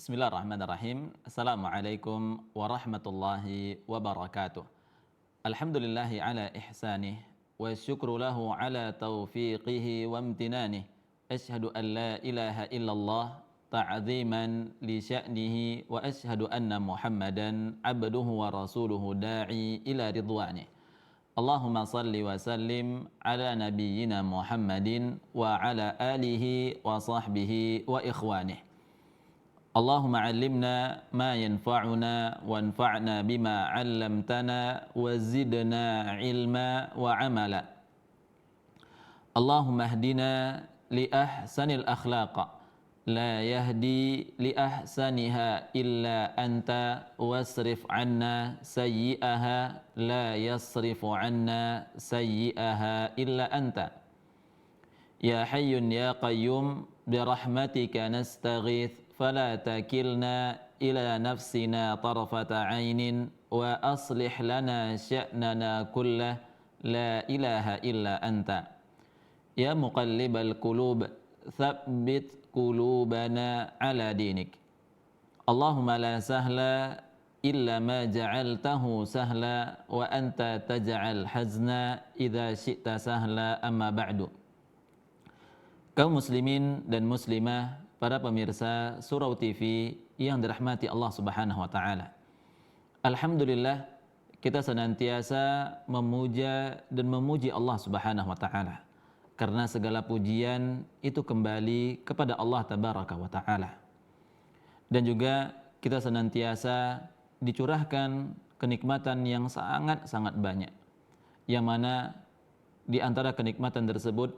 Bismillahirrahmanirrahim. Assalamualaikum warahmatullahi wabarakatuh. Alhamdulillahi ala ihsanih wa syukru lahu ala taufiqihi wa amtinanih. Ashhadu an la ilaha illallah ta'ziman li sya'nihi wa ashhadu anna Muhammadan abduhu wa rasuluhu da'i ila ridwanih. Allahumma salli wa sallim ala nabiyyina Muhammadin wa ala alihi wa sahbihi wa ikhwanih. Allahumma 'allimna ma yanfa'una wanfa'na bima 'allamtana wa zidna 'ilma wa 'amala. Allahumma ihdina li ahsanil akhlaq la yahdi li ahsaniha illa anta wasrif 'anna sayyi'aha la yasrifu 'anna sayyi'aha illa anta. Ya hayyun ya qayyum birahmatika nastaghith فلا تكلنا إلى نفسنا طرفة عين وأصلح لنا شأننا كله لا إله إلا أنت يا مقلب القلوب ثبت قلوبنا على دينك اللهم لا سهل إلا ما جعلته سهلا وأنت تجعل حزنا إذا شئت سهلا أما بعد. Kaum muslimin dan muslimah, para pemirsa Surau TV yang dirahmati Allah Subhanahu wa taala. Alhamdulillah, kita senantiasa memuja dan memuji Allah Subhanahu wa taala. Karena segala pujian itu kembali kepada Allah Tabaraka wa taala. Dan juga kita senantiasa dicurahkan kenikmatan yang sangat-sangat banyak. Yang mana di antara kenikmatan tersebut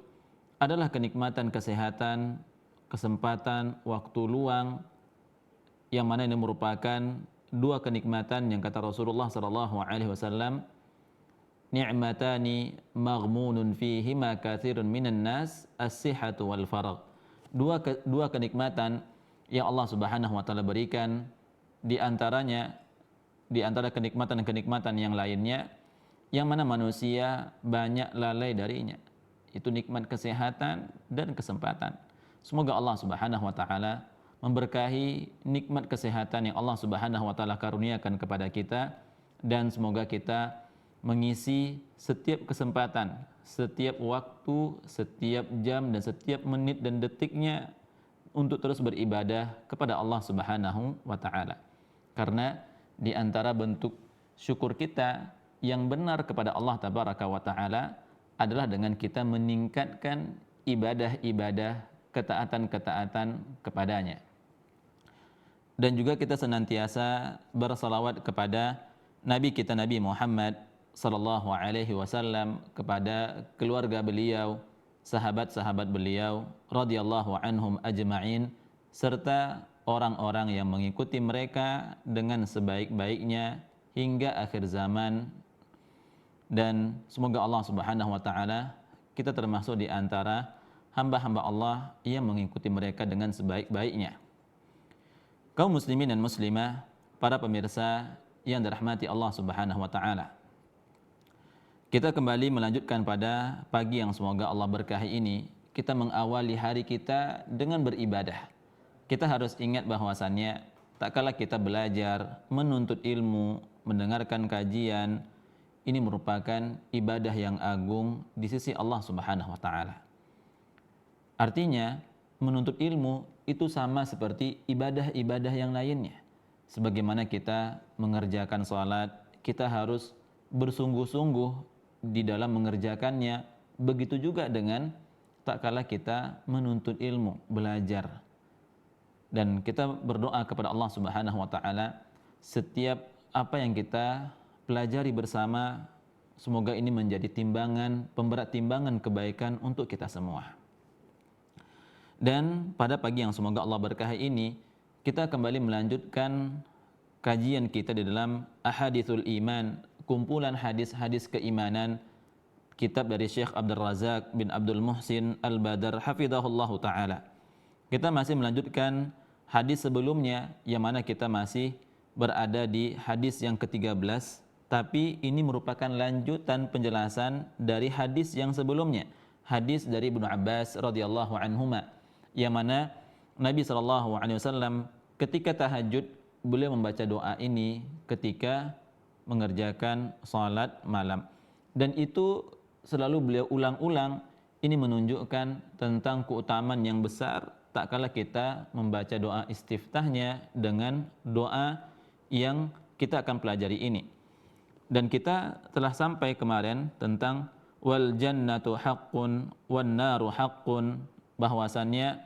adalah kenikmatan kesehatan, kesempatan, waktu luang, yang mana ini merupakan dua kenikmatan yang kata Rasulullah sallallahu alaihi wasallam, ni'matani maghmunun fihima katsirun minan nas as-sihhatu wal faragh. Dua kenikmatan yang Allah Subhanahu wa taala berikan, di antaranya di antara kenikmatan-kenikmatan yang lainnya yang mana manusia banyak lalai darinya. Itu nikmat kesehatan dan kesempatan. Semoga Allah Subhanahu wa taala memberkahi nikmat kesehatan yang Allah Subhanahu wa taala karuniakan kepada kita, dan semoga kita mengisi setiap kesempatan, setiap waktu, setiap jam dan setiap menit dan detiknya untuk terus beribadah kepada Allah Subhanahu wa taala. Karena di antara bentuk syukur kita yang benar kepada Allah Tabaraka wa taala adalah dengan kita meningkatkan ibadah-ibadah, ketaatan-ketaatan kepadanya. Dan juga kita senantiasa bersalawat kepada Nabi kita Nabi Muhammad sallallahu alaihi wasallam, kepada keluarga beliau, sahabat-sahabat beliau radhiyallahu anhum ajma'in, serta orang-orang yang mengikuti mereka dengan sebaik-baiknya hingga akhir zaman. Dan semoga Allah Subhanahu wa taala kita termasuk di antara hamba-hamba Allah yang mengikuti mereka dengan sebaik-baiknya. Kaum muslimin dan muslimah, para pemirsa yang dirahmati Allah Subhanahu wa taala. Kita kembali melanjutkan pada pagi yang semoga Allah berkahi ini. Kita mengawali hari kita dengan beribadah. Kita harus ingat bahwasannya tak kala kita belajar, menuntut ilmu, mendengarkan kajian, ini merupakan ibadah yang agung di sisi Allah Subhanahu wa taala. Artinya, menuntut ilmu itu sama seperti ibadah-ibadah yang lainnya. Sebagaimana kita mengerjakan salat, kita harus bersungguh-sungguh di dalam mengerjakannya. Begitu juga dengan tak kala kita menuntut ilmu, belajar. Dan kita berdoa kepada Allah Subhanahu wa taala, setiap apa yang kita pelajari bersama, semoga ini menjadi timbangan, pemberat timbangan kebaikan untuk kita semua. Dan pada pagi yang semoga Allah berkahi ini, kita kembali melanjutkan kajian kita di dalam Ahadithul Iman, kumpulan hadis-hadis keimanan, kitab dari Syekh Abdul Razak bin Abdul Muhsin Al-Badar hafizahullahu taala. Kita masih melanjutkan hadis sebelumnya, yang mana kita masih berada di hadis yang ke-13, tapi ini merupakan lanjutan penjelasan dari hadis yang sebelumnya, hadis dari Ibnu Abbas radhiyallahu anhuma, yang mana Nabi sallallahu alaihi wasallam ketika tahajud beliau membaca doa ini ketika mengerjakan salat malam. Dan itu selalu beliau ulang-ulang. Ini menunjukkan tentang keutamaan yang besar tak kala kita membaca doa istiftahnya dengan doa yang kita akan pelajari ini. Dan kita telah sampai kemarin tentang wal jannatu haqqun wan naru haqqun, bahwasannya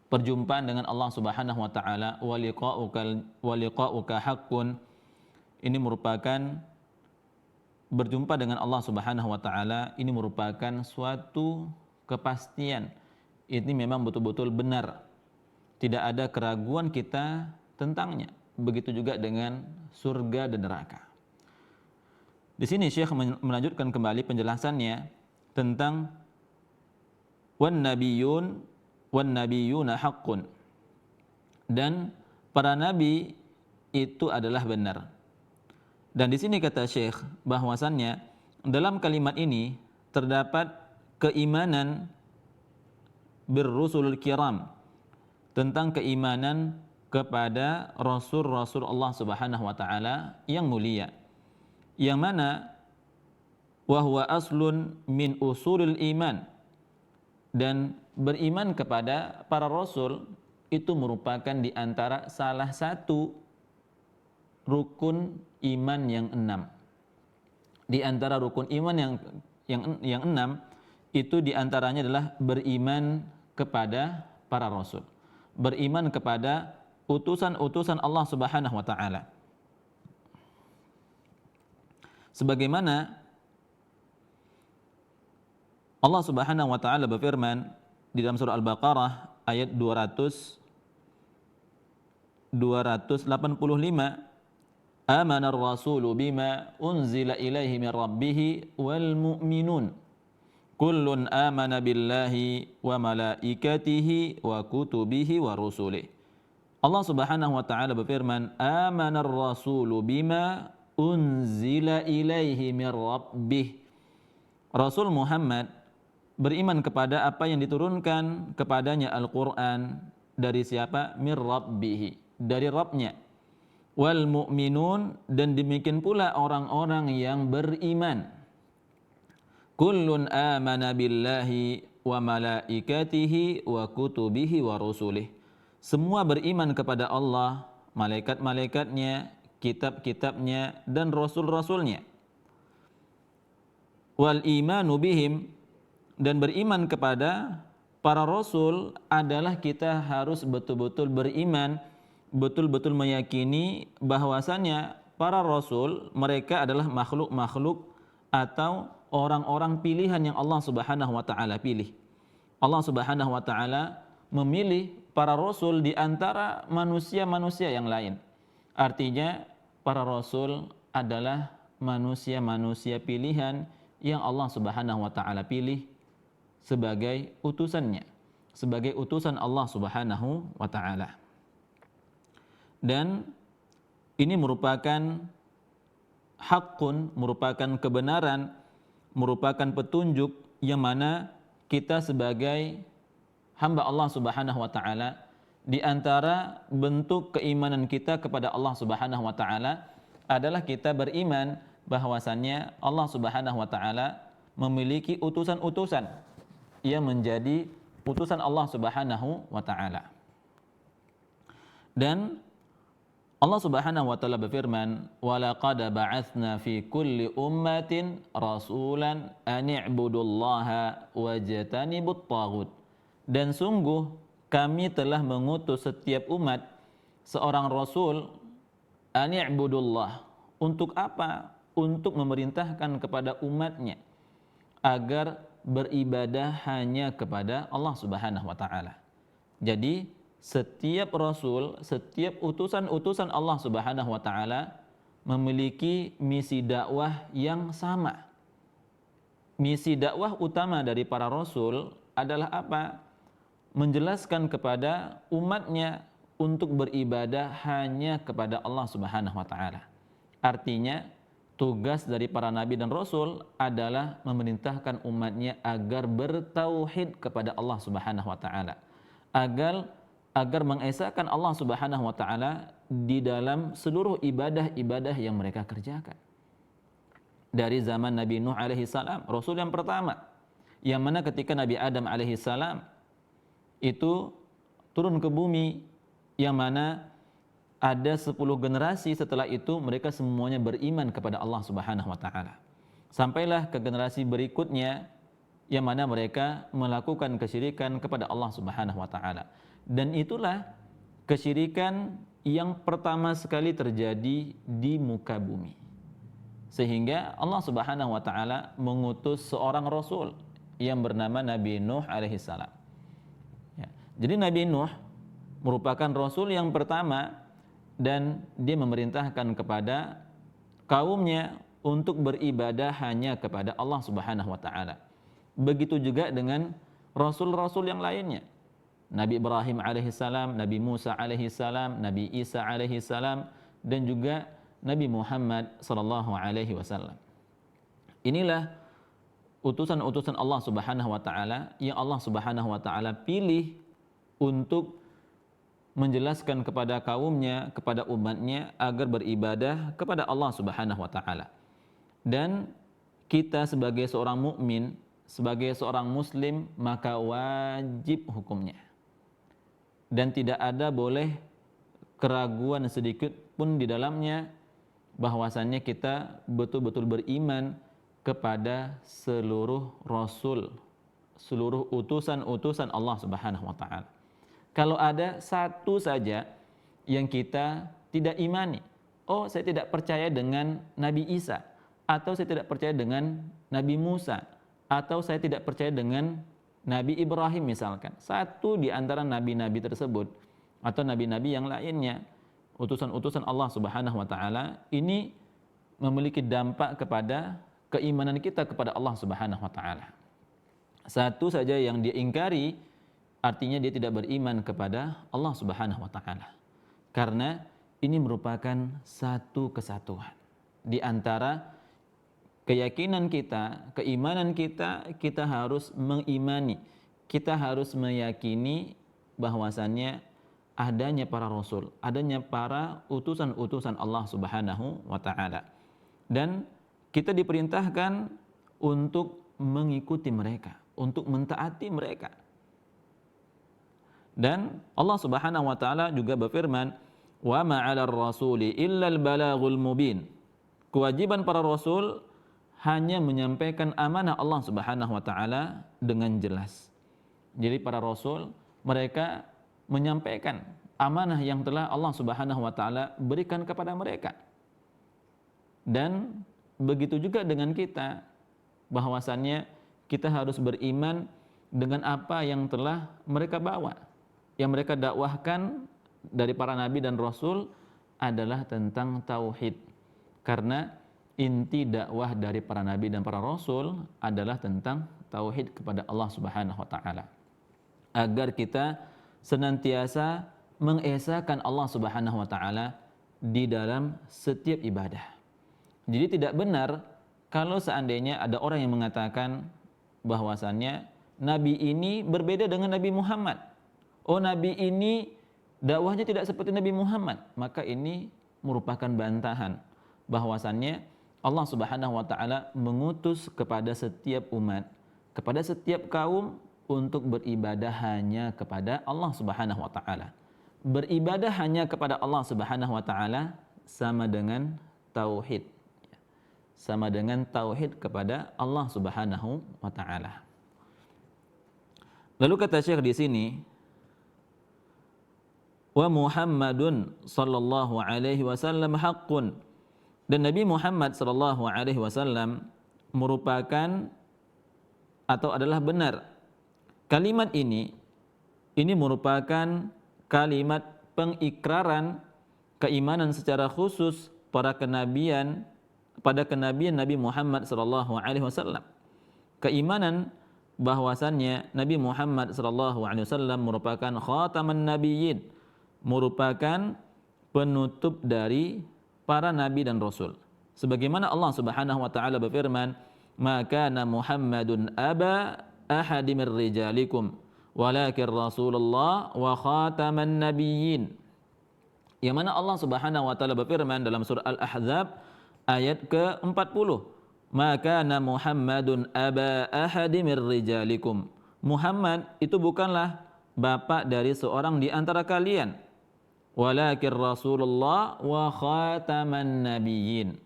perjumpaan dengan Allah Subhanahu wa taala wa liqa'uka haqqun, ini merupakan berjumpa dengan Allah Subhanahu wa taala, ini merupakan suatu kepastian. Ini memang betul-betul benar. Tidak ada keraguan kita tentangnya. Begitu juga dengan surga dan neraka. Di sini Syekh melanjutkan kembali penjelasannya tentang wan nabiyuna haqqun, dan para nabi itu adalah benar. Dan di sini kata Syekh bahwasannya dalam kalimat ini terdapat keimanan birrusulul kiram, tentang keimanan kepada rasul-rasul Allah Subhanahu wa taala yang mulia, yang mana wa huwa aslun min usulul iman, dan beriman kepada para rasul itu merupakan di antara salah satu rukun iman yang 6. Di antara rukun iman yang 6 itu di antaranya adalah beriman kepada para rasul, beriman kepada utusan-utusan Allah Subhanahu wa taala. Sebagaimana Allah Subhanahu wa taala berfirman di dalam surah Al-Baqarah ayat 285, Amana ar-rasulu bima unzila ilaihi min rabbih wal mu'minun kullun amana billahi wa malaikatihi wa kutubihi wa rusulih. Allah Subhanahu wa taala berfirman, Amana ar-rasulu bima unzila ilaihi min rabbih. Rasul Muhammad beriman kepada apa yang diturunkan kepadanya Al-Qur'an dari siapa? Min rabbih, dari Rabbnya. Wal mu'minun, dan demikian pula orang-orang yang beriman. Kullun amana billahi wa malaikatihi wa kutubihi wa rusulih. Semua beriman kepada Allah, malaikat-malaikatnya, kitab-kitabnya, dan rasul-rasulnya. Wal imanu bihim, dan beriman kepada para rasul adalah kita harus betul-betul beriman, betul-betul meyakini bahwasannya para rasul mereka adalah makhluk-makhluk atau orang-orang pilihan yang Allah Subhanahu wa taala pilih. Allah Subhanahu wa taala memilih para rasul di antara manusia-manusia yang lain. Artinya para rasul adalah manusia-manusia pilihan yang Allah Subhanahu wa taala pilih sebagai utusannya, sebagai utusan Allah Subhanahu wa taala. Dan ini merupakan hakun, merupakan kebenaran, merupakan petunjuk yang mana kita sebagai hamba Allah Subhanahu wa taala, di antara bentuk keimanan kita kepada Allah Subhanahu wa taala adalah kita beriman bahwasannya Allah Subhanahu wa taala memiliki utusan-utusan yang menjadi utusan Allah Subhanahu wa taala. Dan Allah Subhanahu wa taala berfirman, "Wa laqad ba'atsna fi kulli ummatin rasulan an i'budullaha wajtanibut taghut." Dan sungguh kami telah mengutus setiap umat seorang rasul an i'budullah. Untuk apa? Untuk memerintahkan kepada umatnya agar beribadah hanya kepada Allah Subhanahu wa taala. Jadi setiap rasul, setiap utusan-utusan Allah Subhanahu wa taala memiliki misi dakwah yang sama. Misi dakwah utama dari para rasul adalah apa? Menjelaskan kepada umatnya untuk beribadah hanya kepada Allah Subhanahu wa taala. Artinya, tugas dari para nabi dan rasul adalah memerintahkan umatnya agar bertauhid kepada Allah Subhanahu wa taala. Agar agar mengesahkan Allah Subhanahu wa taala di dalam seluruh ibadah-ibadah yang mereka kerjakan. Dari zaman Nabi Nuh alaihi salam, rasul yang pertama, yang mana ketika Nabi Adam alaihi salam itu turun ke bumi, yang mana ada 10 generasi setelah itu mereka semuanya beriman kepada Allah Subhanahu wa taala. Sampailah ke generasi berikutnya yang mana mereka melakukan kesyirikan kepada Allah Subhanahu wa taala. Dan itulah kesyirikan yang pertama sekali terjadi di muka bumi. Sehingga Allah Subhanahu wa taala mengutus seorang rasul yang bernama Nabi Nuh alaihi salam. Ya. Jadi Nabi Nuh merupakan rasul yang pertama dan dia memerintahkan kepada kaumnya untuk beribadah hanya kepada Allah Subhanahu wa taala. Begitu juga dengan rasul-rasul yang lainnya. Nabi Ibrahim alaihi salam, Nabi Musa alaihi salam, Nabi Isa alaihi salam, dan juga Nabi Muhammad sallallahu alaihi wasallam. Inilah utusan-utusan Allah Subhanahu wa taala yang Allah Subhanahu wa taala pilih untuk menjelaskan kepada kaumnya, kepada umatnya agar beribadah kepada Allah Subhanahu wa taala. Dan kita sebagai seorang mukmin, sebagai seorang muslim, maka wajib hukumnya. Dan tidak ada boleh keraguan sedikit pun di dalamnya bahwasannya kita betul-betul beriman kepada seluruh rasul, seluruh utusan-utusan Allah Subhanahu wa taala. Kalau ada satu saja yang kita tidak imani, oh saya tidak percaya dengan Nabi Isa, atau saya tidak percaya dengan Nabi Musa, atau saya tidak percaya dengan Nabi Ibrahim misalkan. Satu di antara nabi-nabi tersebut atau nabi-nabi yang lainnya, utusan-utusan Allah Subhanahu wa taala ini memiliki dampak kepada keimanan kita kepada Allah Subhanahu wa taala. Satu saja yang dia ingkari, artinya dia tidak beriman kepada Allah Subhanahu wa taala. Karena ini merupakan satu kesatuan di antara keyakinan kita, keimanan kita, kita harus mengimani, kita harus meyakini bahwasannya adanya para rasul, adanya para utusan-utusan Allah Subhanahu wa taala. Dan kita diperintahkan untuk mengikuti mereka, untuk mentaati mereka. Dan Allah Subhanahu wa taala juga berfirman, "Wa ma 'alar rasuli illal balaghul mubin." Kewajiban para rasul hanya menyampaikan amanah Allah Subhanahu wa taala dengan jelas. Jadi para rasul mereka menyampaikan amanah yang telah Allah Subhanahu wa taala berikan kepada mereka. Dan begitu juga dengan kita, bahwasannya kita harus beriman dengan apa yang telah mereka bawa, yang mereka dakwahkan dari para nabi dan rasul adalah tentang tauhid. Karena inti dakwah dari para nabi dan para rasul adalah tentang tauhid kepada Allah Subhanahu wa taala. Agar kita senantiasa mengesahkan Allah Subhanahu wa taala di dalam setiap ibadah. Jadi tidak benar kalau seandainya ada orang yang mengatakan bahwasannya nabi ini berbeda dengan Nabi Muhammad. Oh, nabi ini dakwahnya tidak seperti Nabi Muhammad. Maka ini merupakan bantahan bahwasannya Allah Subhanahu wa taala mengutus kepada setiap umat, kepada setiap kaum untuk beribadah hanya kepada Allah Subhanahu wa taala. Beribadah hanya kepada Allah Subhanahu wa taala sama dengan tauhid. Sama dengan tauhid kepada Allah Subhanahu wa taala. Lalu kata Syekh di sini, wa Muhammadun sallallahu alaihi wasallam haqqun. Dan Nabi Muhammad sallallahu alaihi wasallam merupakan atau adalah benar. Kalimat ini merupakan kalimat pengikraran keimanan secara khusus pada kenabian Nabi Muhammad sallallahu alaihi wasallam. Keimanan bahwasannya Nabi Muhammad sallallahu alaihi wasallam merupakan khataman nabiyyin, merupakan penutup dari para nabi dan rasul. Sebagaimana Allah Subhanahu wa taala berfirman, "Ma kana Muhammadun aba ahadi mir rijalikum, walakin Rasulullah wa khataman nabiyyin. Yang mana Allah Subhanahu wa taala berfirman dalam surah Al-Ahzab ayat ke-40, "Maka kana Muhammadun aba ahadi mir rijalikum." Muhammad itu bukanlah bapak dari seorang di antara kalian. Walakin Rasulullah wa khataman nabiyyin.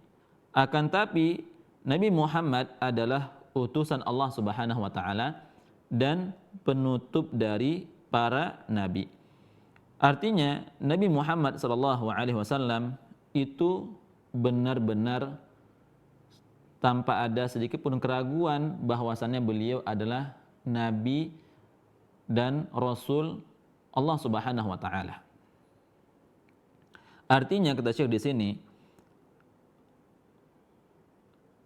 Akan tapi Nabi Muhammad adalah utusan Allah Subhanahu wa taala dan penutup dari para nabi. Artinya Nabi Muhammad sallallahu alaihi wasallam itu benar-benar tanpa ada sedikit pun keraguan bahwasannya beliau adalah nabi dan rasul Allah Subhanahu wa taala. Artinya kata Syekh di sini,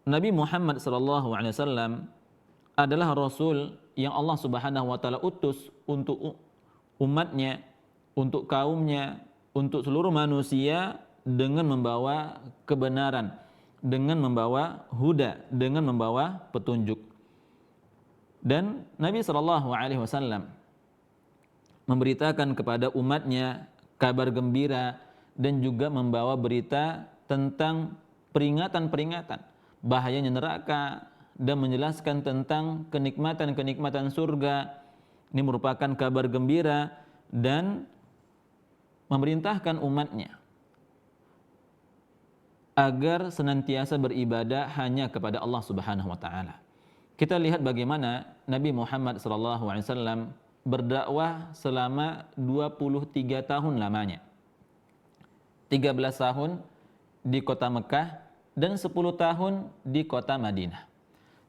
Nabi Muhammad sallallahu alaihi wasallam adalah rasul yang Allah Subhanahu wa taala utus untuk umatnya, untuk kaumnya, untuk seluruh manusia dengan membawa kebenaran, dengan membawa huda, dengan membawa petunjuk. Dan Nabi sallallahu alaihi wasallam memberitakan kepada umatnya kabar gembira dan juga membawa berita tentang peringatan-peringatan bahayanya neraka dan menjelaskan tentang kenikmatan-kenikmatan surga. Ini merupakan kabar gembira dan memerintahkan umatnya agar senantiasa beribadah hanya kepada Allah Subhanahu wa taala. Kita lihat bagaimana Nabi Muhammad sallallahu alaihi wasallam berdakwah selama 23 tahun lamanya. 13 tahun di kota Mekah dan 10 tahun di kota Madinah.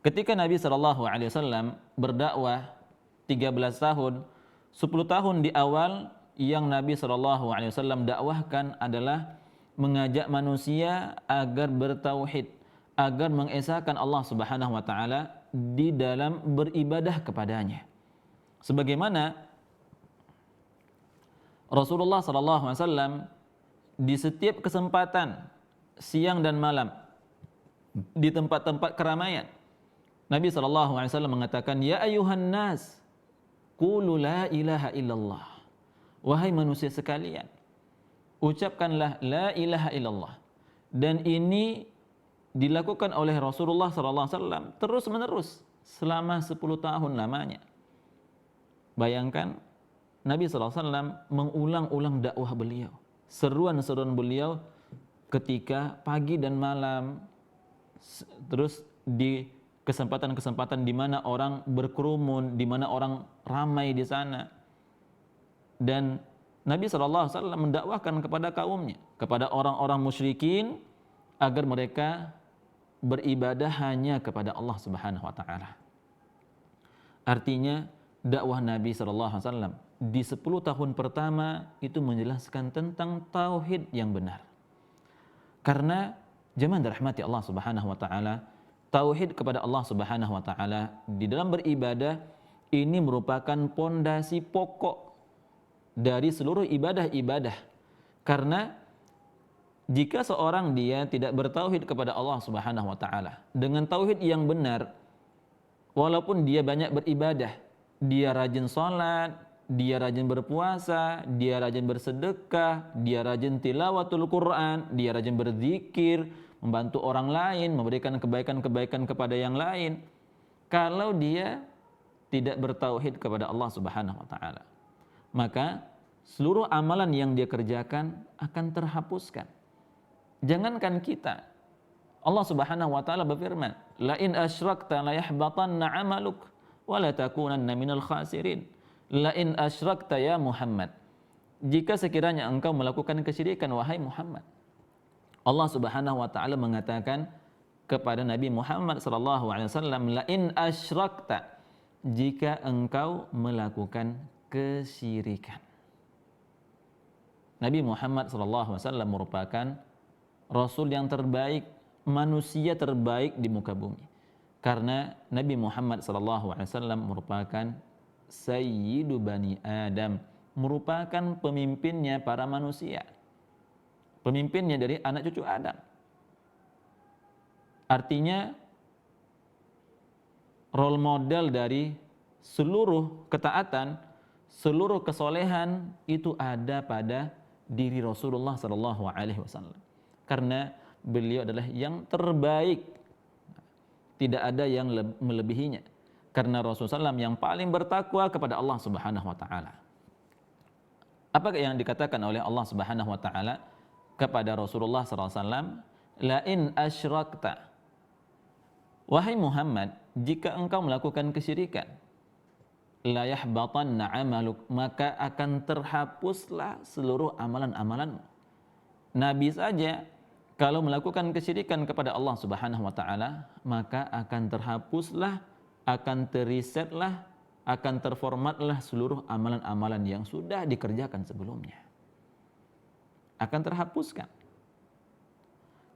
Ketika Nabi sallallahu alaihi wasallam berdakwah 13 tahun, 10 tahun di awal yang Nabi sallallahu alaihi wasallam dakwahkan adalah mengajak manusia agar bertauhid, agar mengesahkan Allah Subhanahu wa taala di dalam beribadah kepadanya. Sebagaimana Rasulullah sallallahu alaihi wasallam di setiap kesempatan siang dan malam di tempat-tempat keramaian, Nabi sallallahu alaihi wasallam mengatakan, "Ya ayuhan nas, qulu la ilaha illallah." Wahai manusia sekalian, ucapkanlah la ilaha illallah. Dan ini dilakukan oleh Rasulullah sallallahu alaihi wasallam terus-menerus selama 10 tahun lamanya. Bayangkan Nabi sallallahu alaihi wasallam mengulang-ulang dakwah beliau, seruan-seruan beliau ketika pagi dan malam, terus di kesempatan-kesempatan di mana orang berkerumun, di mana orang ramai di sana. Dan Nabi SAW mendakwahkan kepada kaumnya, kepada orang-orang musyrikin, agar mereka beribadah hanya kepada Allah Subhanahu wa taala. Artinya dakwah Nabi SAW di 10 tahun pertama itu menjelaskan tentang tauhid yang benar. Karena jemaah dirahmati Allah Subhanahu wa taala, tauhid kepada Allah Subhanahu wa taala di dalam beribadah ini merupakan pondasi pokok dari seluruh ibadah-ibadah. Karena jika seorang dia tidak bertauhid kepada Allah Subhanahu wa taala dengan tauhid yang benar, walaupun dia banyak beribadah, dia rajin salat, dia rajin berpuasa, dia rajin bersedekah, dia rajin tilawatul Quran, dia rajin berzikir, membantu orang lain, memberikan kebaikan-kebaikan kepada yang lain. Kalau dia tidak bertauhid kepada Allah Subhanahu wa taala, maka seluruh amalan yang dia kerjakan akan terhapuskan. Jangankan kita, Allah Subhanahu wa taala berfirman, "La in asyrakta la yahbatanna 'amaluk wa la takunanna minal khasirin." La in asyrakta ya Muhammad. Jika sekiranya engkau melakukan kesyirikan wahai Muhammad. Allah Subhanahu wa taala mengatakan kepada Nabi Muhammad sallallahu alaihi wasallam, "La in asyrakta," jika engkau melakukan kesyirikan. Nabi Muhammad sallallahu alaihi wasallam merupakan rasul yang terbaik, manusia terbaik di muka bumi. Karena Nabi Muhammad sallallahu alaihi wasallam merupakan Sayyidu Bani Adam, merupakan pemimpinnya para manusia, pemimpinnya dari anak cucu Adam. Artinya role model dari seluruh ketaatan seluruh kesolehan itu ada pada diri Rasulullah sallallahu alaihi wasallam. Karena beliau adalah yang terbaik. Tidak ada yang melebihinya. Karena Rasulullah SAW yang paling bertakwa kepada Allah Subhanahu wa taala. Apa yang dikatakan oleh Allah Subhanahu wa taala kepada Rasulullah sallallahu alaihi wasallam? La in asyrakta. Wahai Muhammad, jika engkau melakukan kesyirikan, la yahbatanna 'amaluk, maka akan terhapuslah seluruh amalan-amalanmu. Nabi saja kalau melakukan kesyirikan kepada Allah Subhanahu wa taala, maka akan terhapuslah, akan terisetlah, akan terformatlah seluruh amalan-amalan yang sudah dikerjakan sebelumnya. Akan terhapuskan.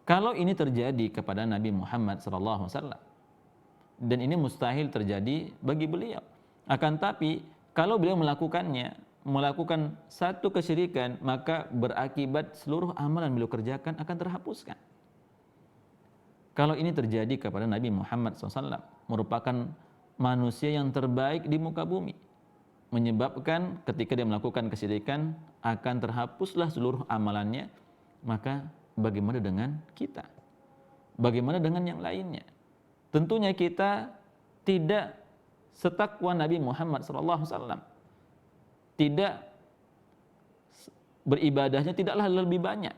Kalau ini terjadi kepada Nabi Muhammad sallallahu alaihi wasallam, dan ini mustahil terjadi bagi beliau. Akan tapi kalau beliau melakukannya, melakukan satu kesyirikan, maka berakibat seluruh amalan beliau kerjakan akan terhapuskan. Kalau ini terjadi kepada Nabi Muhammad SAW, merupakan manusia yang terbaik di muka bumi, menyebabkan ketika dia melakukan kesyirikan akan terhapuslah seluruh amalannya, maka bagaimana dengan kita? Bagaimana dengan yang lainnya? Tentunya kita tidak setakwa Nabi Muhammad SAW. Tidak, beribadahnya tidaklah lebih banyak.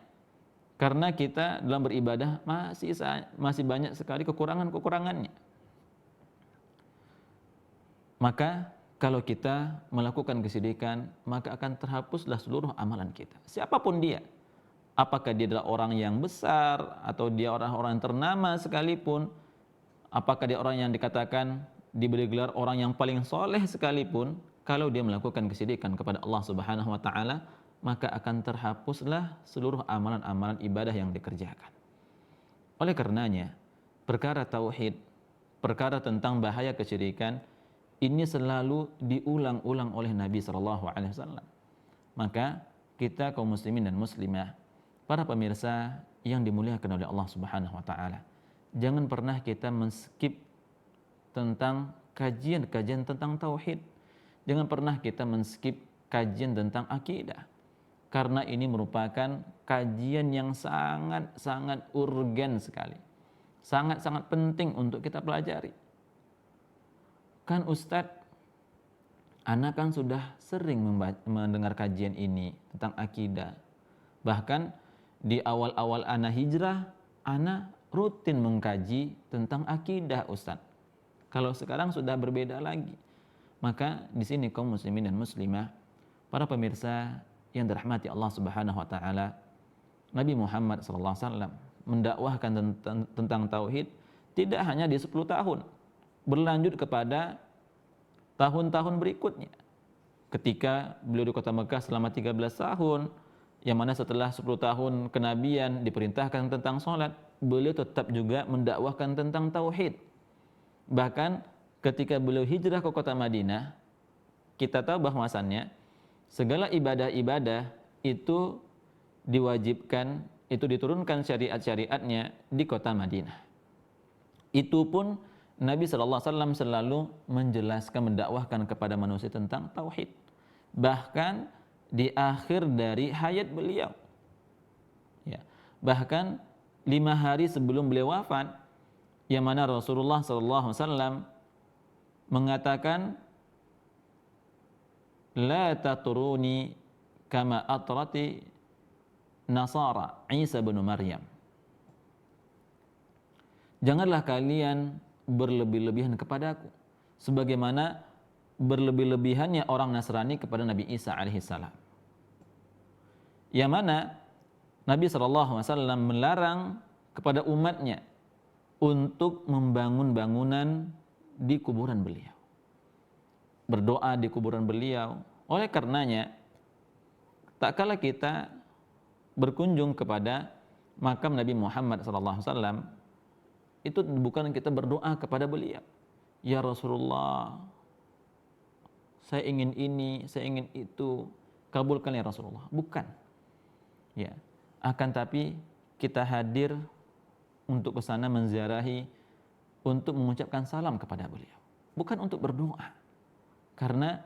Karena kita dalam beribadah masih banyak sekali kekurangan-kekurangannya. Maka kalau kita melakukan kesyirikan, maka akan terhapuslah seluruh amalan kita. Siapapun dia. Apakah dia adalah orang yang besar, atau dia orang-orang ternama sekalipun, apakah dia orang yang dikatakan diberi gelar orang yang paling soleh sekalipun, kalau dia melakukan kesyirikan kepada Allah Subhanahu wa taala, maka akan terhapuslah seluruh amalan-amalan ibadah yang dikerjakan. Oleh karenanya, perkara tauhid, perkara tentang bahaya kesyirikan, ini selalu diulang-ulang oleh Nabi sallallahu alaihi wasallam. Maka kita kaum muslimin dan muslimah, para pemirsa yang dimuliakan oleh Allah Subhanahu wa taala, jangan pernah kita men-skip tentang kajian-kajian tentang tauhid. Jangan pernah kita men-skip kajian tentang akidah. Karena ini merupakan kajian yang sangat-sangat urgen sekali. Sangat-sangat penting untuk kita pelajari. Kan Ustadz, ana kan sudah sering mendengar kajian ini tentang akidah. Bahkan di awal-awal ana hijrah, ana rutin mengkaji tentang akidah Ustadz. Kalau sekarang sudah berbeda lagi. Maka di sini kaum muslimin dan muslimah, para pemirsa yang dirahmati Allah Subhanahu wa taala, Nabi Muhammad sallallahu alaihi wasallam mendakwahkan tentang tauhid tidak hanya di 10 tahun, berlanjut kepada tahun-tahun berikutnya. Ketika beliau di kota Mekah selama 13 tahun, yang mana setelah 10 tahun kenabian diperintahkan tentang salat, beliau tetap juga mendakwahkan tentang tauhid. Bahkan ketika beliau hijrah ke kota Madinah, kita tahu bahwasannya segala ibadah-ibadah itu diwajibkan, itu diturunkan syariat-syariatnya di kota Madinah. Itu pun Nabi SAW selalu menjelaskan, mendakwahkan kepada manusia tentang tauhid. Bahkan di akhir dari hayat beliau, ya, bahkan 5 hari sebelum beliau wafat, yang mana Rasulullah SAW mengatakan, la taturuni kama atrati Nasara Isa bin Maryam. Janganlah kalian berlebih-lebihan kepadaku sebagaimana berlebih-lebihannya orang Nasrani kepada Nabi Isa alaihissalam. Yang mana Nabi SAW melarang kepada umatnya untuk membangun bangunan di kuburan beliau, berdoa di kuburan beliau. Oleh karenanya, tak kala kita berkunjung kepada makam Nabi Muhammad SAW, itu bukan kita berdoa kepada beliau, ya Rasulullah, saya ingin ini, saya ingin itu, kabulkan ya Rasulullah. Bukan. Ya, akan tapi kita hadir untuk ke sana menziarahi, untuk mengucapkan salam kepada beliau, bukan untuk berdoa. Karena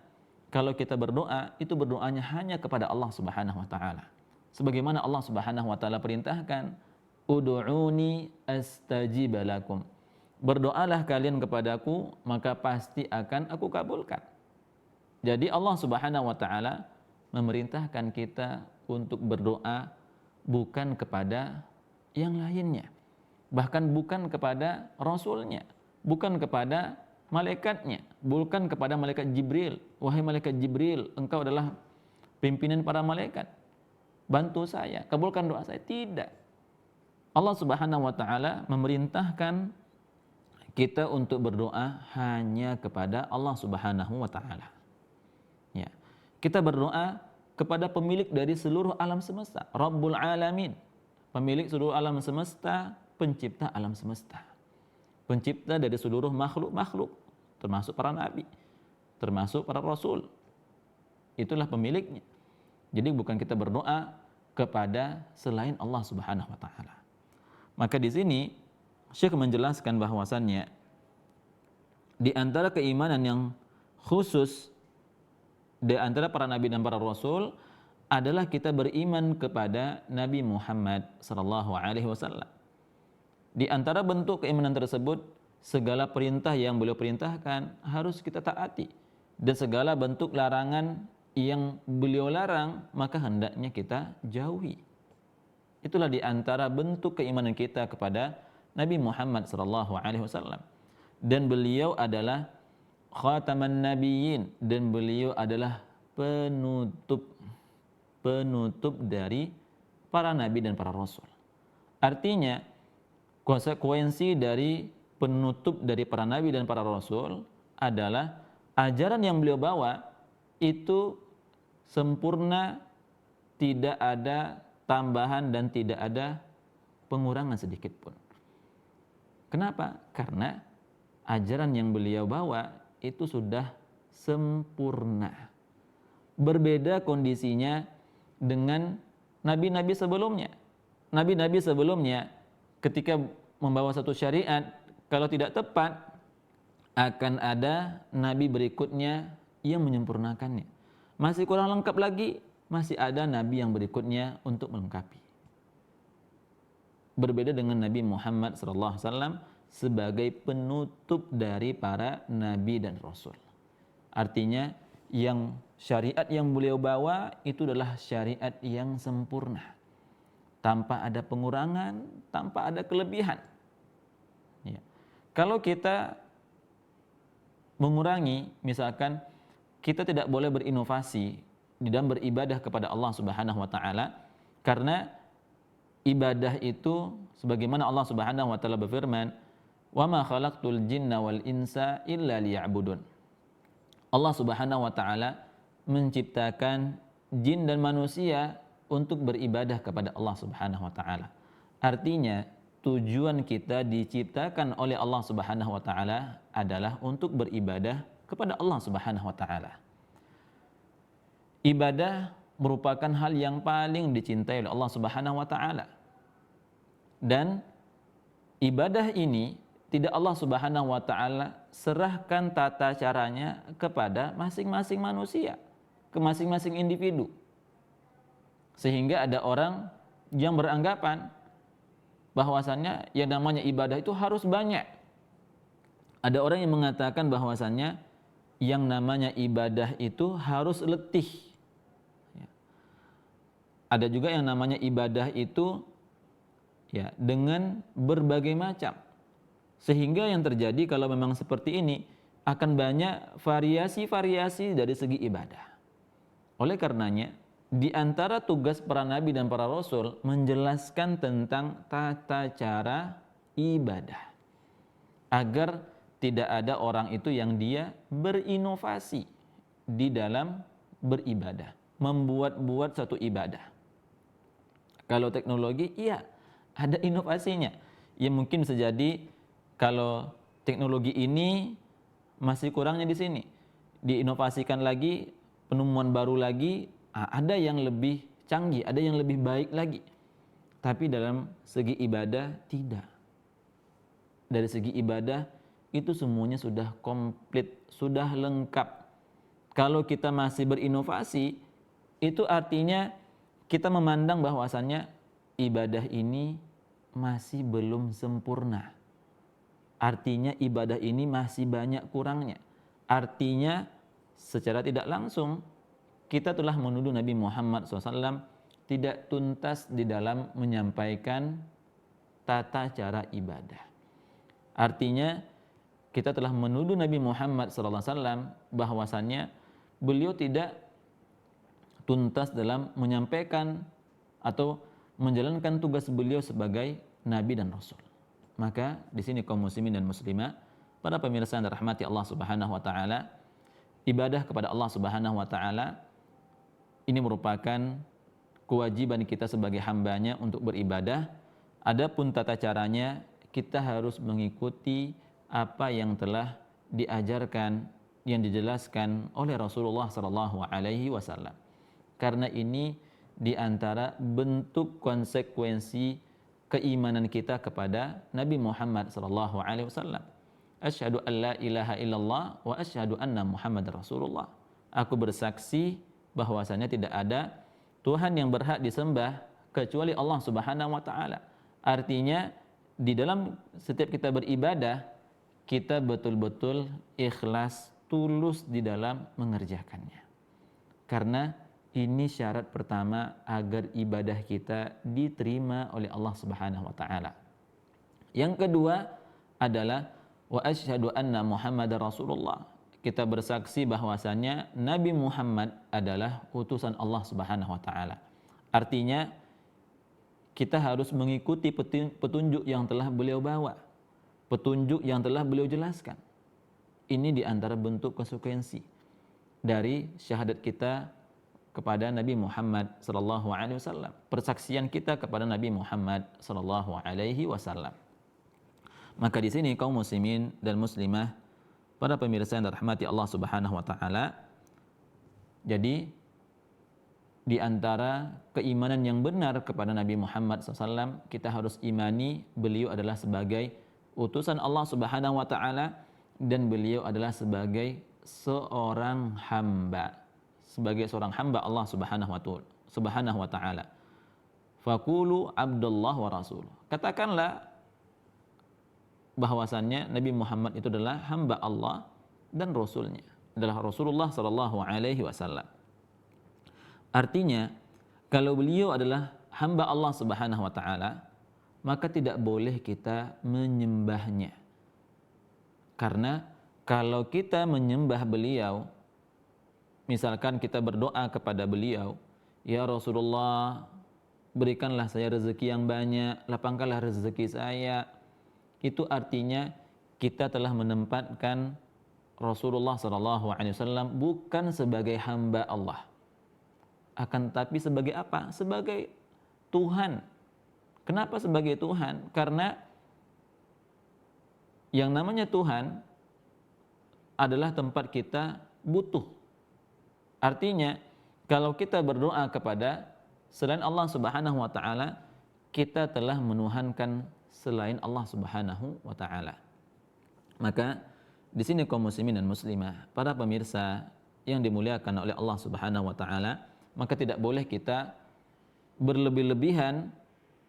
kalau kita berdoa, itu berdoanya hanya kepada Allah Subhanahu wa taala. Sebagaimana Allah Subhanahu wa taala perintahkan, ud'uni astajib lakum. Berdoalah kalian kepadaku, maka pasti akan aku kabulkan. Jadi Allah Subhanahu wa taala memerintahkan kita untuk berdoa bukan kepada yang lainnya, bahkan bukan kepada rasulnya, bukan kepada malaikatnya, bukan kepada malaikat Jibril. Wahai malaikat Jibril, engkau adalah pimpinan para malaikat, bantu saya, kabulkan doa saya. Tidak. Allah Subhanahu wa taala memerintahkan kita untuk berdoa hanya kepada Allah Subhanahu wa taala. Ya. Kita berdoa kepada pemilik dari seluruh alam semesta, Rabbul Alamin, pemilik seluruh alam semesta, pencipta alam semesta, pencipta dari seluruh makhluk-makhluk, termasuk para nabi, termasuk para rasul. Itulah pemiliknya. Jadi bukan kita berdoa kepada selain Allah Subhanahu wa taala. Maka di sini Syekh menjelaskan bahwasannya di antara keimanan yang khusus di antara para nabi dan para rasul adalah kita beriman kepada Nabi Muhammad sallallahu alaihi wasallam. Di antara bentuk keimanan tersebut, segala perintah yang beliau perintahkan harus kita taati, dan segala bentuk larangan yang beliau larang maka hendaknya kita jauhi. Itulah di antara bentuk keimanan kita kepada Nabi Muhammad sallallahu alaihi wasallam. Dan beliau adalah khataman nabiyyin, dan beliau adalah penutup dari para nabi dan para rasul. Artinya konsekuensi dari penutup dari para nabi dan para rasul adalah ajaran yang beliau bawa itu sempurna, tidak ada tambahan dan tidak ada pengurangan sedikit pun. Kenapa? Karena ajaran yang beliau bawa itu sudah sempurna. Berbeda kondisinya dengan nabi-nabi sebelumnya. Nabi-nabi sebelumnya ketika membawa satu syariat, kalau tidak tepat, akan ada nabi berikutnya yang menyempurnakannya. Masih kurang lengkap lagi, masih ada nabi yang berikutnya untuk melengkapi. Berbeda dengan Nabi Muhammad SAW sebagai penutup dari para nabi dan rasul. Artinya yang syariat yang beliau bawa itu adalah syariat yang sempurna, tanpa ada pengurangan, tanpa ada kelebihan. Ya. Kalau kita mengurangi, misalkan kita tidak boleh berinovasi di dalam beribadah kepada Allah Subhanahu wa taala, karena ibadah itu sebagaimana Allah Subhanahu wa taala berfirman, "Wa ma khalaqtul jinna wal insa illa liya'budun." Allah Subhanahu wa taala menciptakan jin dan manusia untuk beribadah kepada Allah Subhanahu wa taala. Artinya tujuan kita diciptakan oleh Allah Subhanahu wa taala adalah untuk beribadah kepada Allah Subhanahu wa taala. Ibadah merupakan hal yang paling dicintai oleh Allah Subhanahu wa taala. Dan ibadah ini tidak Allah Subhanahu wa taala serahkan tata caranya kepada masing-masing manusia, ke masing-masing individu. Sehingga ada orang yang beranggapan bahwasannya yang namanya ibadah itu harus banyak. Ada orang yang mengatakan bahwasannya yang namanya ibadah itu harus letih. Ada juga yang namanya ibadah itu ya dengan berbagai macam. Sehingga yang terjadi kalau memang seperti ini akan banyak variasi-variasi dari segi ibadah. Oleh karenanya, di antara tugas para nabi dan para rasul menjelaskan tentang tata cara ibadah, agar tidak ada orang itu yang dia berinovasi di dalam beribadah, membuat-buat satu ibadah. Kalau teknologi, iya ada inovasinya. Ya mungkin bisa jadi kalau teknologi ini masih kurangnya di sini, diinovasikan lagi, penemuan baru lagi, ada yang lebih canggih, ada yang lebih baik lagi. Tapi dalam segi ibadah tidak. Dari segi ibadah itu semuanya sudah komplit, sudah lengkap. Kalau kita masih berinovasi, itu artinya kita memandang bahwasannya ibadah ini masih belum sempurna. Artinya ibadah ini masih banyak kurangnya. Artinya secara tidak langsung kita telah menuduh Nabi Muhammad SAW tidak tuntas di dalam menyampaikan tata cara ibadah. Artinya kita telah menuduh Nabi Muhammad SAW bahwasannya beliau tidak tuntas dalam menyampaikan atau menjalankan tugas beliau sebagai Nabi dan Rasul. Maka di sini kaum muslimin dan muslimah, para pemirsa yang dirahmati Allah Subhanahu wa taala, ibadah kepada Allah Subhanahu wa taala ini merupakan kewajiban kita sebagai hambanya untuk beribadah. Adapun tata caranya kita harus mengikuti apa yang telah diajarkan, yang dijelaskan oleh Rasulullah sallallahu alaihi wasallam. Karena ini di antara bentuk konsekuensi keimanan kita kepada Nabi Muhammad sallallahu alaihi wasallam. Asyhadu an la ilaha illallah wa asyhadu anna Muhammadar Rasulullah. Aku bersaksi bahwasanya tidak ada Tuhan yang berhak disembah kecuali Allah Subhanahu wa taala. Artinya di dalam setiap kita beribadah, kita betul-betul ikhlas, tulus di dalam mengerjakannya. Karena ini syarat pertama agar ibadah kita diterima oleh Allah Subhanahu wa taala. Yang kedua adalah wa asyhadu anna Muhammadar Rasulullah. Kita bersaksi bahwasannya Nabi Muhammad adalah utusan Allah Subhanahu wa taala. Artinya kita harus mengikuti petunjuk yang telah beliau bawa, petunjuk yang telah beliau jelaskan. Ini di antara bentuk konsekuensi dari syahadat kita kepada Nabi Muhammad sallallahu alaihi wasallam, persaksian kita kepada Nabi Muhammad sallallahu alaihi wasallam. Maka di sini kaum muslimin dan muslimah, para pemirsa yang dirahmati Allah Subhanahu wa taala, jadi di antara keimanan yang benar kepada Nabi Muhammad SAW, kita harus imani beliau adalah sebagai utusan Allah Subhanahu wa taala dan beliau adalah sebagai seorang hamba, sebagai seorang hamba Allah Subhanahu wa taala. Faqulu Abdullah wa Rasul. Katakanlah bahwasannya Nabi Muhammad itu adalah hamba Allah dan Rasulnya, adalah Rasulullah sallallahu alaihi wasallam. Artinya, kalau beliau adalah hamba Allah Subhanahu wa taala, maka tidak boleh kita menyembahnya. Karena kalau kita menyembah beliau, misalkan kita berdoa kepada beliau, ya Rasulullah, berikanlah saya rezeki yang banyak, lapangkanlah rezeki saya. Itu artinya kita telah menempatkan Rasulullah SAW bukan sebagai hamba Allah, akan tetapi sebagai apa? Sebagai Tuhan. Kenapa sebagai Tuhan? Karena yang namanya Tuhan adalah tempat kita butuh. Artinya, kalau kita berdoa kepada selain Allah Subhanahu wa taala, kita telah menuhankan selain Allah Subhanahu wa taala. Maka di sini kaum muslimin dan muslimah, para pemirsa yang dimuliakan oleh Allah Subhanahu wa taala, maka tidak boleh kita berlebih-lebihan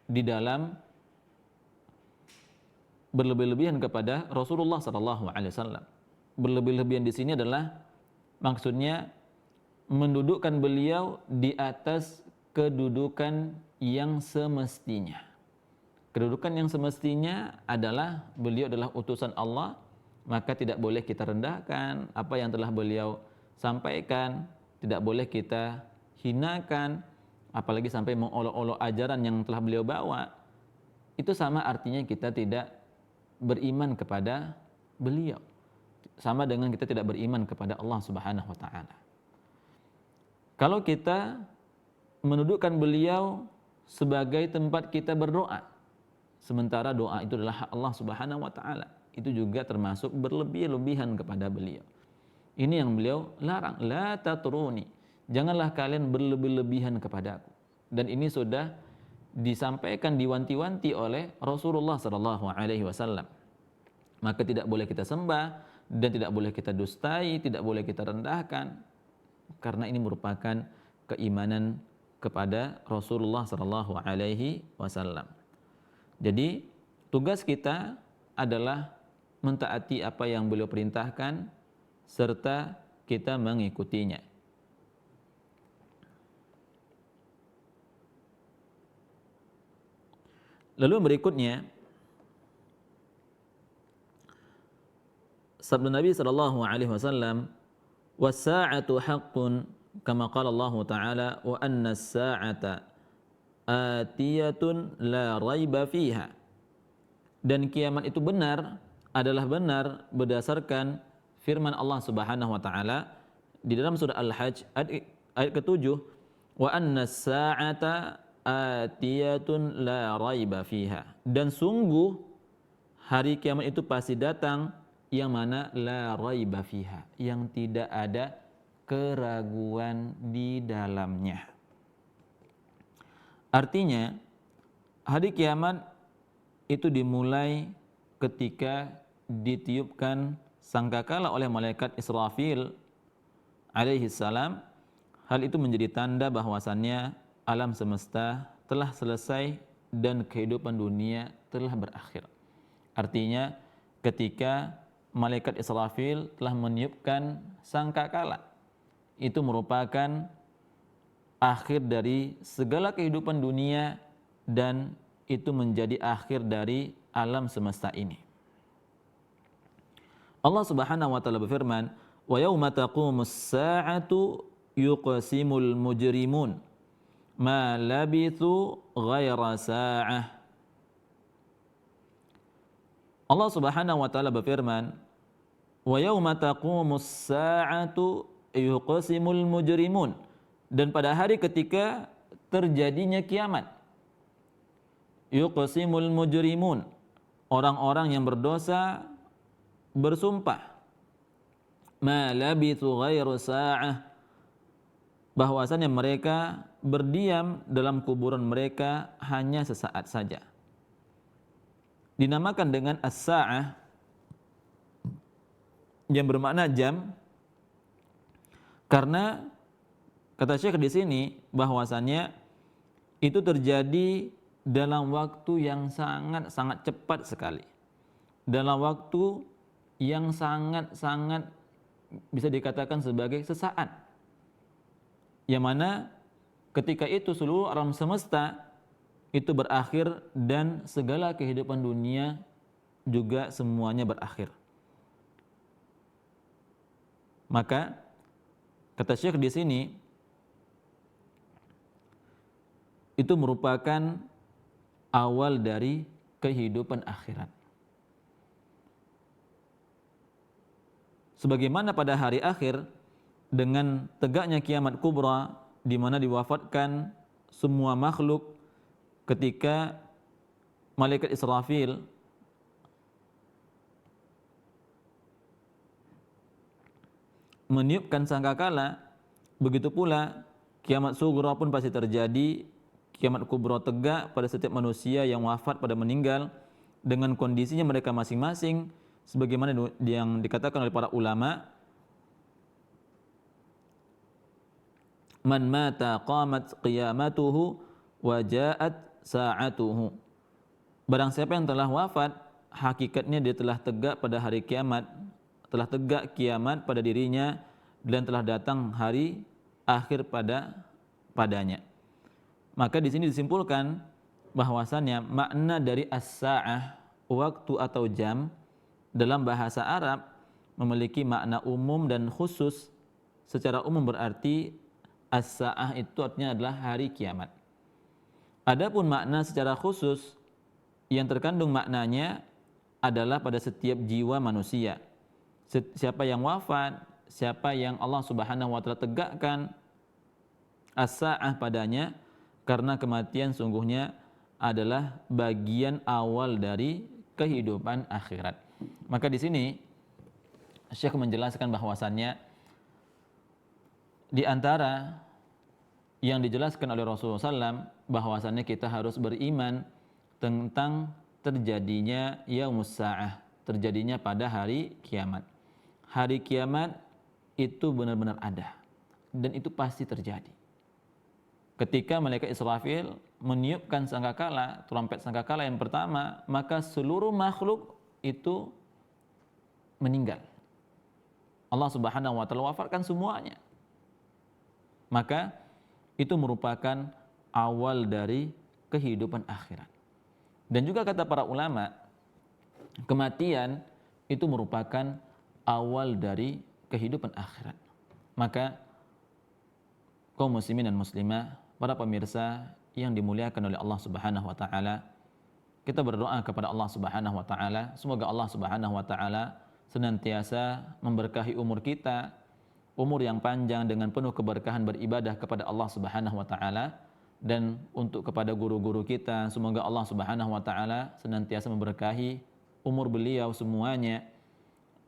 di dalam berlebih-lebihan kepada Rasulullah sallallahu alaihi wasallam. Berlebih-lebihan di sini adalah maksudnya mendudukkan beliau di atas kedudukan yang semestinya. Kedudukan yang semestinya adalah beliau adalah utusan Allah, maka tidak boleh kita rendahkan apa yang telah beliau sampaikan, tidak boleh kita hinakan, apalagi sampai mengolok-olok ajaran yang telah beliau bawa. Itu sama artinya kita tidak beriman kepada beliau. Sama dengan kita tidak beriman kepada Allah Subhanahu wa taala. Kalau kita menundukkan beliau sebagai tempat kita berdoa, sementara doa itu adalah hak Allah Subhanahu wa taala, itu juga termasuk berlebih-lebihan kepada beliau. Ini yang beliau larang, la tatruni. Janganlah kalian berlebih-lebihan kepadaku. Dan ini sudah disampaikan, diwanti-wanti oleh Rasulullah sallallahu alaihi wasallam. Maka tidak boleh kita sembah dan tidak boleh kita dustai, tidak boleh kita rendahkan. karena ini merupakan keimanan kepada Rasulullah sallallahu alaihi wasallam. Jadi tugas kita adalah mentaati apa yang beliau perintahkan serta kita mengikutinya. Lalu berikutnya sabda Nabi sallallahu alaihi wasallam, "Was-sa'atu haqqun kama qala Allah Ta'ala wa anna as-sa'ata atiyatun la raiba fiha." Dan kiamat itu benar, adalah benar berdasarkan firman Allah Subhanahu wa taala di dalam surah Al-Hajj ayat ke-7, "Wa anna as-sa'ata atiyatun la raiba fiha." Dan sungguh hari kiamat itu pasti datang yang mana la raiba fiha, yang tidak ada keraguan di dalamnya. Artinya hari kiamat itu dimulai ketika ditiupkan sangkakala oleh malaikat Israfil alaihi salam. Hal itu menjadi tanda bahwasannya alam semesta telah selesai dan kehidupan dunia telah berakhir. Artinya ketika malaikat Israfil telah meniupkan sangkakala, itu merupakan akhir dari segala kehidupan dunia dan itu menjadi akhir dari alam semesta ini. Allah Subhanahu wa taala berfirman, "Wa yauma taqumus sa'atu yuqsimul mujrimun ma labithu ghaira sa'ah." Allah Subhanahu wa taala berfirman, "Wa yauma taqumus sa'atu yuqsimul mujrimun." Dan pada hari ketika terjadinya kiamat, yuqsimul mujrimun, orang-orang yang berdosa bersumpah, ma labithu ghairu sa'ah, bahwasannya mereka berdiam dalam kuburan mereka hanya sesaat saja. Dinamakan dengan as-sa'ah yang bermakna jam karena kata Syekh di sini bahwasannya itu terjadi dalam waktu yang sangat cepat sekali. Dalam waktu yang sangat bisa dikatakan sebagai sesaat. Yang mana ketika itu seluruh alam semesta itu berakhir dan segala kehidupan dunia juga semuanya berakhir. Maka kata Syekh di sini itu merupakan awal dari kehidupan akhirat. Sebagaimana pada hari akhir dengan tegaknya kiamat kubra di mana diwafatkan semua makhluk ketika malaikat Israfil meniupkan sangkakala, begitu pula kiamat sughra pun pasti terjadi. Kiamat kubra tegak pada setiap manusia yang wafat pada meninggal dengan kondisinya mereka masing-masing sebagaimana yang dikatakan oleh para ulama, man mata qamat qiyamatuhu wa ja'at sa'atuhu. Barang siapa yang telah wafat, hakikatnya dia telah tegak pada hari kiamat, telah tegak kiamat pada dirinya dan telah datang hari akhir padanya. Maka di sini disimpulkan bahwasannya makna dari as-sa'ah, waktu atau jam, dalam bahasa Arab memiliki makna umum dan khusus. Secara umum berarti as-sa'ah itu artinya adalah hari kiamat. Adapun makna secara khusus yang terkandung maknanya adalah pada setiap jiwa manusia. Siapa yang wafat, siapa yang Allah Subhanahu wa taala tegakkan as-sa'ah padanya, karena kematian sungguhnya adalah bagian awal dari kehidupan akhirat. Maka di sini Syekh menjelaskan bahwasannya di antara yang dijelaskan oleh Rasulullah SAW bahwasannya kita harus beriman tentang terjadinya yaumus sa'ah, terjadinya pada hari kiamat. Hari kiamat itu benar-benar ada. dan itu pasti terjadi. Ketika malaikat Israfil meniupkan sangkakala, trompet sangkakala yang pertama, maka seluruh makhluk itu meninggal. Allah Subhanahu wa taala wafatkan semuanya. Maka itu merupakan awal dari kehidupan akhirat. Dan juga kata para ulama, kematian itu merupakan awal dari kehidupan akhirat. Maka kaum muslimin dan muslimah, para pemirsa yang dimuliakan oleh Allah Subhanahu wa taala, kita berdoa kepada Allah Subhanahu wa taala, semoga Allah Subhanahu wa taala senantiasa memberkahi umur kita, umur yang panjang dengan penuh keberkahan beribadah kepada Allah Subhanahu wa taala, dan untuk kepada guru-guru kita, semoga Allah Subhanahu wa taala senantiasa memberkahi umur beliau semuanya,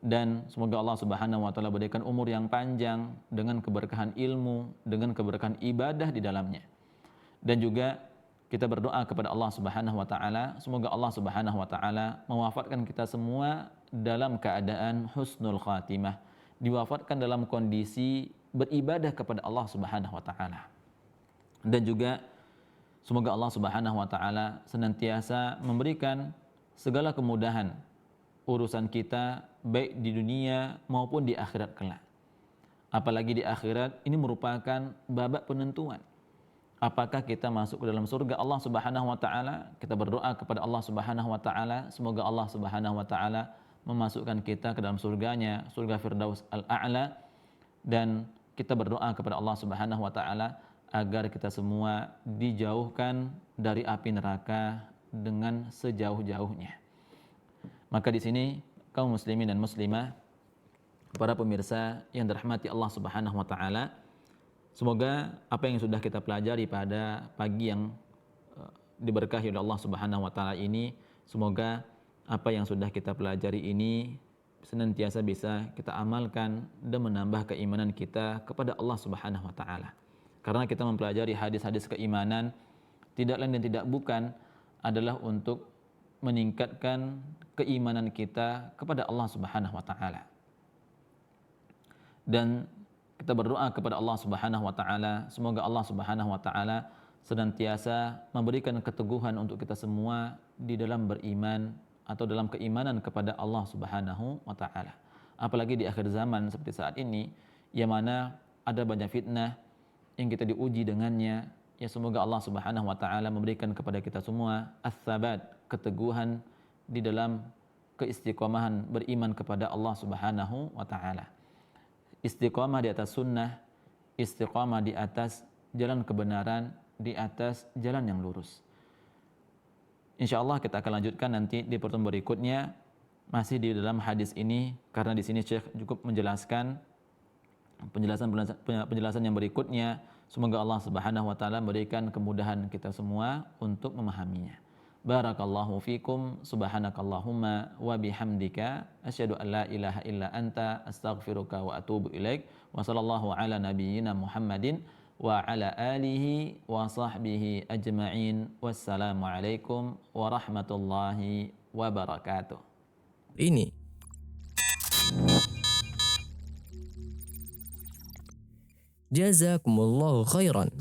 dan semoga Allah Subhanahu wa taala berikan umur yang panjang dengan keberkahan ilmu, dengan keberkahan ibadah di dalamnya. Dan juga kita berdoa kepada Allah Subhanahu wa taala, semoga Allah Subhanahu wa taala mewafatkan kita semua dalam keadaan husnul khatimah, diwafatkan dalam kondisi beribadah kepada Allah Subhanahu wa taala. Dan juga semoga Allah Subhanahu wa taala senantiasa memberikan segala kemudahan urusan kita baik di dunia maupun di akhirat kelak. Apalagi di akhirat ini merupakan babak penentuan. Apakah kita masuk ke dalam surga Allah Subhanahu wa taala? Kita berdoa kepada Allah Subhanahu wa taala, semoga Allah Subhanahu wa taala memasukkan kita ke dalam surganya, surga Firdaus al-A'la, dan kita berdoa kepada Allah Subhanahu wa taala agar kita semua dijauhkan dari api neraka dengan sejauh-jauhnya. Maka di sini kaum muslimin dan muslimah, para pemirsa yang dirahmati Allah Subhanahu wa taala, semoga apa yang sudah kita pelajari pada pagi yang diberkahi oleh Allah Subhanahu wa taala ini, semoga apa yang sudah kita pelajari ini senantiasa bisa kita amalkan dan menambah keimanan kita kepada Allah Subhanahu wa taala. Karena kita mempelajari hadis-hadis keimanan tidak lain dan tidak bukan adalah untuk meningkatkan keimanan kita kepada Allah Subhanahu wa taala. Dan kita berdoa kepada Allah Subhanahu wa taala, semoga Allah Subhanahu wa taala senantiasa memberikan keteguhan untuk kita semua di dalam beriman atau dalam keimanan kepada Allah Subhanahu wa taala. Apalagi di akhir zaman seperti saat ini, yang mana ada banyak fitnah yang kita diuji dengannya, ya semoga Allah Subhanahu wa taala memberikan kepada kita semua ats-tsabat, keteguhan di dalam keistiqomahan beriman kepada Allah Subhanahu wa taala. Istiqamah di atas sunnah, istiqamah di atas jalan kebenaran, di atas jalan yang lurus. Insyaallah kita akan lanjutkan nanti di pertemuan berikutnya masih di dalam hadis ini, karena di sini Syekh cukup menjelaskan penjelasan yang berikutnya. Semoga Allah Subhanahu wa taala memberikan kemudahan kita semua untuk memahaminya. Barakallahu fikum, subhanakallahumma wa bihamdika, asyhadu an la ilaha illa anta, astaghfiruka wa atubu ilaik. Wa sallallahu ala nabiyyina Muhammadin wa ala alihi wa sahbihi ajma'in. Wassalamu alaikum warahmatullahi wabarakatuh. Ini jazakumullahu khairan.